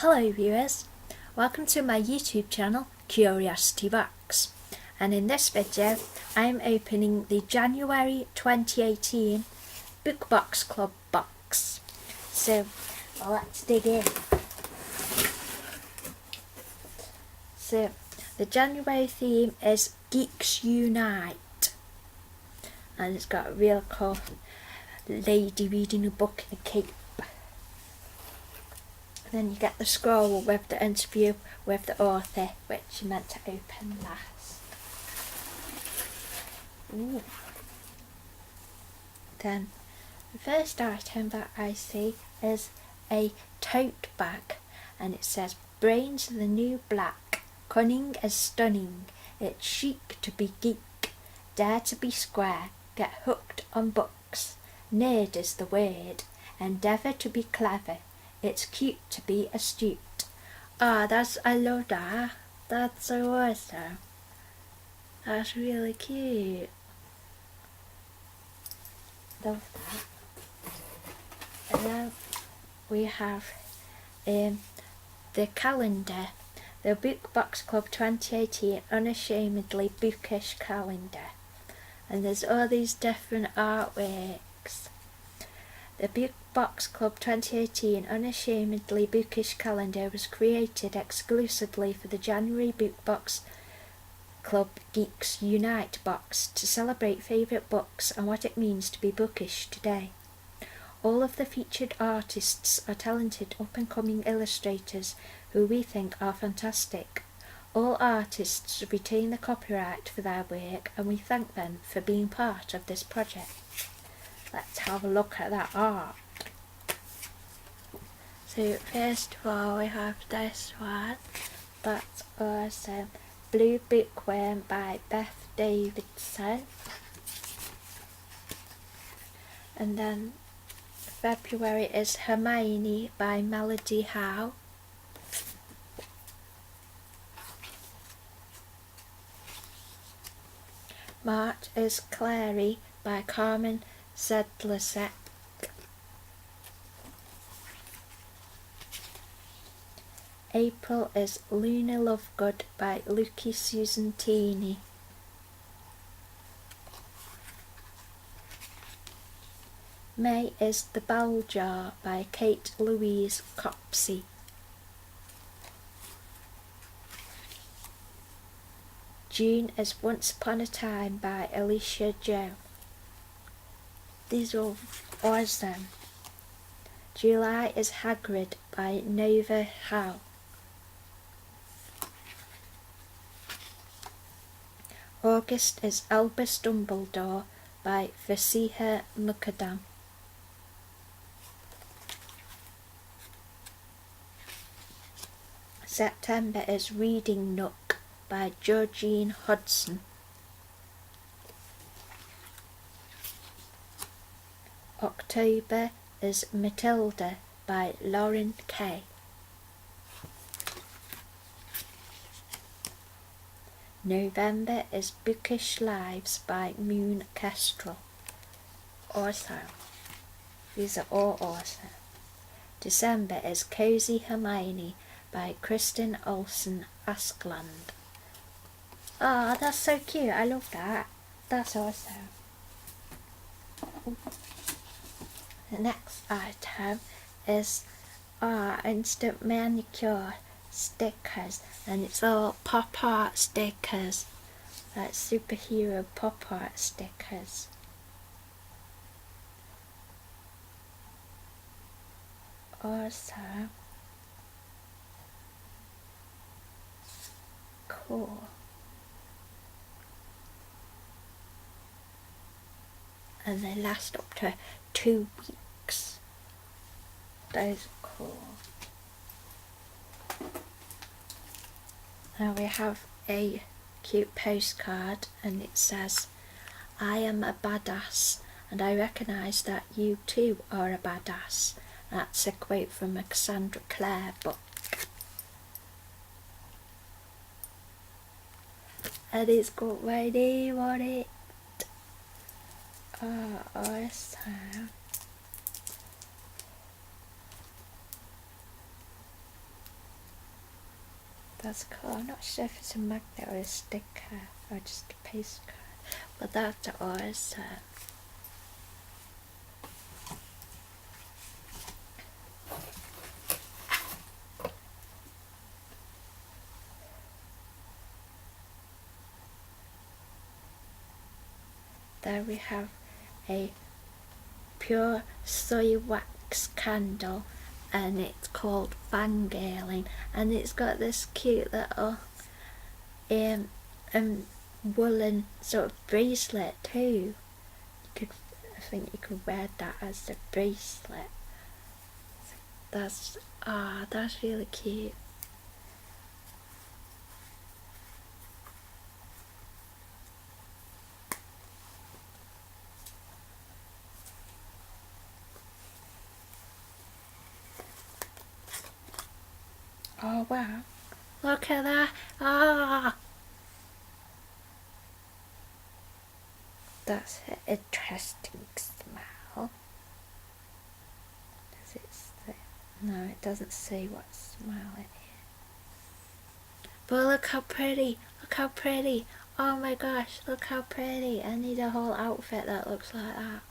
Hello viewers, welcome to my YouTube channel Curiosity Box, and in this video I'm opening the January 2018 Book Box Club box. So let's dig in. So the January theme is Geeks Unite, and it's got a real cool lady reading a book in a cape. Then you get the scroll with the interview with the author, which you meant to open last. Ooh. Then the first item that I see is a tote bag, and it says brains are the new black, cunning as stunning, it's chic to be geek, dare to be square, get hooked on books, nerd is the word, endeavour to be clever, it's cute to be astute. I love that. That's so awesome. That's really cute. Love that. And then we have the calendar. The Book Box Club 2018 Unashamedly Bookish Calendar. And there's all these different artworks. The Book Box Club 2018 Unashamedly Bookish Calendar was created exclusively for the January Book Box Club Geeks Unite box to celebrate favourite books and what it means to be bookish today. All of the featured artists are talented up-and-coming illustrators who we think are fantastic. All artists retain the copyright for their work, and we thank them for being part of this project. Let's have a look at that art. So first of all we have this one. That's awesome. Blue Bookworm by Beth Davidson. And then February is Hermione by Melody Howe. March is Clary by Carmen Sedlacek. April is Luna Lovegood by Lucy Susantini. May is The Bell Jar by Kate Louise Copsey. June is Once Upon a Time by Alicia Joe. These are awesome. July is Hagrid by Nova Howe. August is Albus Dumbledore by Fasiha Muqaddam. September is Reading Nook by Georgine Hodson. October is Matilda by Lauren Kay. November is Bookish Lives by Moon Kestrel. Awesome. These are all awesome. December is Cozy Hermione by Kristen Olsen Askland. Oh, that's so cute. I love that. That's awesome. The next item is instant manicure stickers, and it's all pop art stickers, like superhero pop art stickers. Awesome. Cool. And they last up to 2 weeks. Those are cool. Now we have a cute postcard, and it says, I am a badass and I recognise that you too are a badass. That's a quote from a Cassandra Clare book. And it's got my name on it. Oh, awesome. That's cool. I'm not sure if it's a magnet or a sticker or just a postcard, but that's awesome. There we have a pure soy wax candle, and it's called Fangirling, and it's got this cute little woolen sort of bracelet too. I think you could wear that as a bracelet. That's really cute. Oh wow, look at that. That's an interesting smell. Does it say? No, it doesn't say what smell it is. But look how pretty, look how pretty. Oh my gosh, look how pretty. I need a whole outfit that looks like that.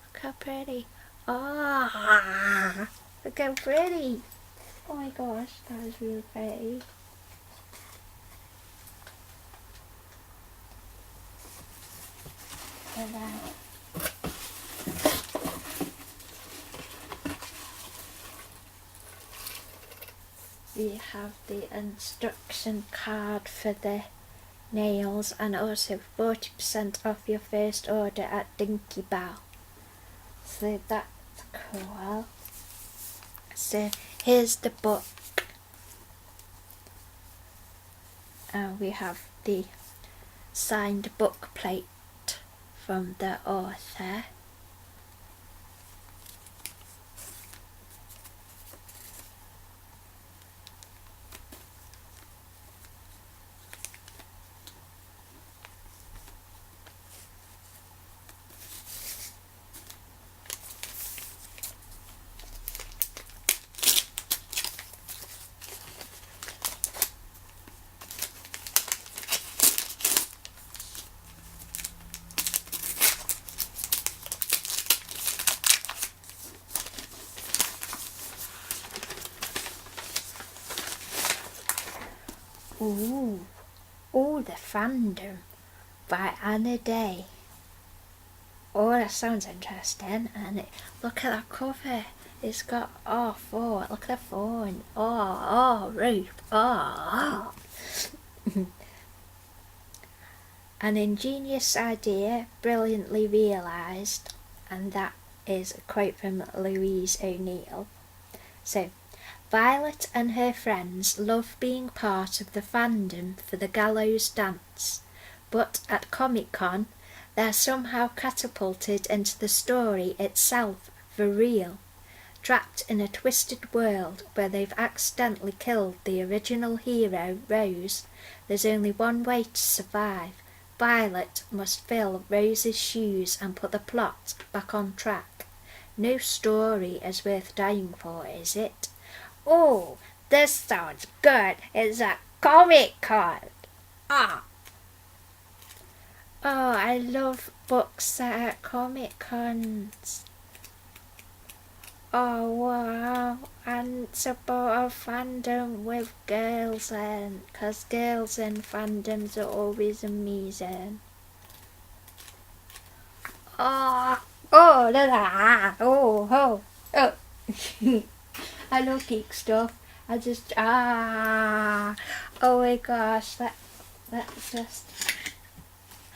Look how pretty. Oh, look how pretty. Oh my gosh, that is really pretty. And then we have the instruction card for the nails, and also 40% off your first order at Dinky Bell. So that's cool. So here's the book. We have the signed book plate from the author. Ooh, the Fandom by Anna Day. Oh, that sounds interesting. And look at that cover. It's got four. Look at the phone. Ruth. An ingenious idea, brilliantly realised, and that is a quote from Louise O'Neill. So, Violet and her friends love being part of the fandom for the gallows dance, but at Comic-Con, they're somehow catapulted into the story itself for real, trapped in a twisted world where they've accidentally killed the original hero, Rose. There's only one way to survive. Violet must fill Rose's shoes and put the plot back on track. No story is worth dying for, is it? Oh, this sounds good. It's a Comic-Con. Oh, I love books that are at Comic-Cons. Oh, wow. And it's about a fandom with girls in, because girls in fandoms are always amazing. Oh, I love geek stuff. I just, oh my gosh, let's just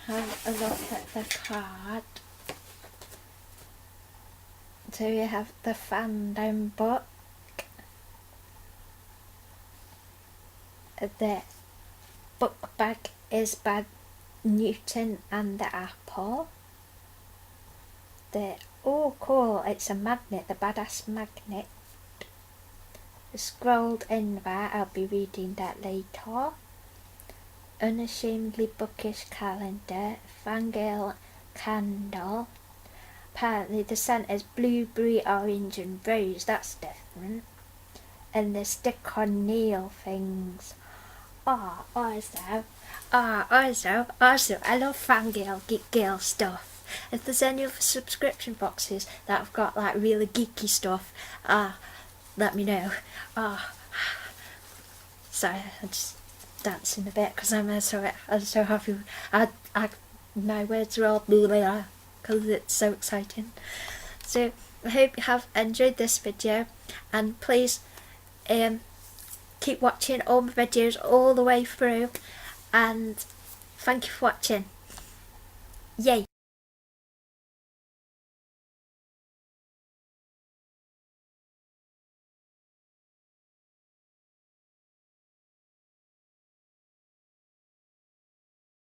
have a look at the card. So we have the fandom book, the book bag is by Newton and the Apple. Cool, it's a magnet, the badass magnet. Scrolled in there, I'll be reading that later. Unashamedly bookish calendar, fangirl candle. Apparently the scent is blueberry, orange and rose, that's different. And the stick on nail things. Also, I love fangirl, geek girl stuff. If there's any other subscription boxes that have got like really geeky stuff, let me know. Sorry, I'm just dancing a bit because I'm so happy. My words are all blah because it's so exciting. So I hope you have enjoyed this video, and please keep watching all my videos all the way through, and thank you for watching. Yay!